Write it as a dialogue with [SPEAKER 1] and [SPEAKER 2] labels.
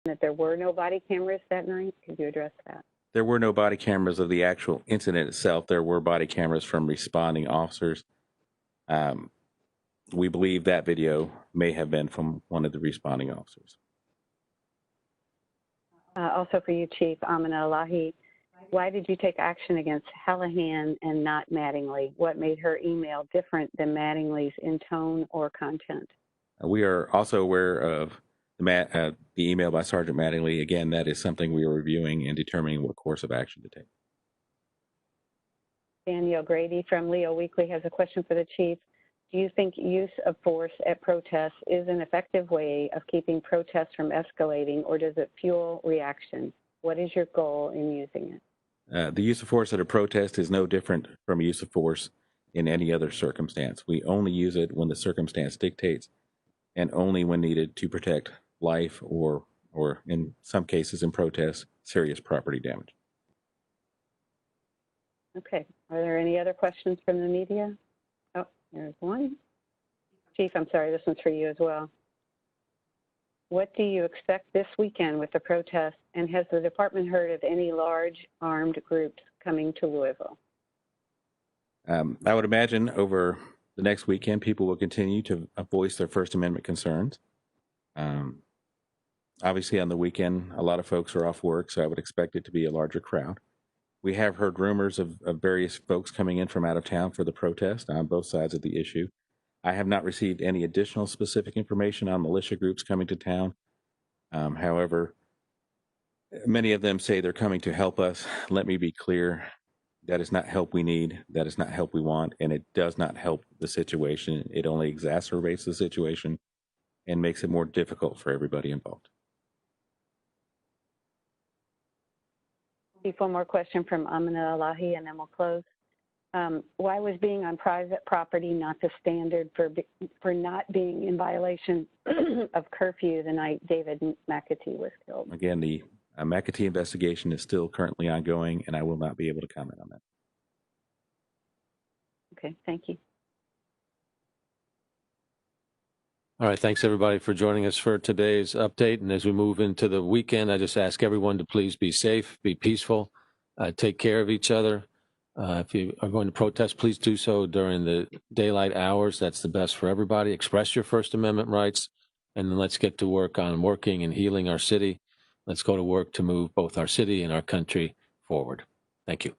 [SPEAKER 1] that there were no body cameras that night? Could you address that?
[SPEAKER 2] There were no body cameras of the actual incident itself. There were body cameras from responding officers. We believe that video may have been from one of the responding officers.
[SPEAKER 1] Also for you, Chief Amina Elahi, why did you take action against Hallahan and not Mattingly? What made her email different than Mattingly's in tone or content?
[SPEAKER 2] We are also aware of the email by Sergeant Mattingly. Again, that is something we are reviewing and determining what course of action to take.
[SPEAKER 1] Danielle Grady from Leo Weekly has a question for the Chief. Do you think use of force at protests is an effective way of keeping protests from escalating, or does it fuel reaction? What is your goal in using it?
[SPEAKER 2] The use of force at a protest is no different from use of force in any other circumstance. We only use it when the circumstance dictates and only when needed to protect life or in some cases in protests, serious property damage.
[SPEAKER 1] Okay. Are there any other questions from the media? Oh, there's one. Chief, I'm sorry, this one's for you as well. What do you expect this weekend with the protests, and has the department heard of any large armed groups coming to Louisville?
[SPEAKER 2] I would imagine over the next weekend, people will continue to voice their First Amendment concerns. Obviously, on the weekend, a lot of folks are off work, so I would expect it to be a larger crowd. We have heard rumors of various folks coming in from out of town for the protest on both sides of the issue. I have not received any additional specific information on militia groups coming to town. However, many of them say they're coming to help us. Let me be clear, that is not help we need, that is not help we want, and it does not help the situation. It only exacerbates the situation and makes it more difficult for everybody involved.
[SPEAKER 1] One more question from Amina Elahi, and then we'll close. Why was being on private property not the standard for not being in violation of curfew the night David McAtee was killed?
[SPEAKER 2] Again, the McAtee investigation is still currently ongoing, and I will not be able to comment on that.
[SPEAKER 1] Okay, thank you.
[SPEAKER 3] All right, thanks everybody for joining us for today's update. And as we move into the weekend, I just ask everyone to please be safe, be peaceful, take care of each other. If you are going to protest, please do so during the daylight hours. That's the best for everybody. Express your First Amendment rights, and then let's get to work on working and healing our city. Let's go to work to move both our city and our country forward. Thank you.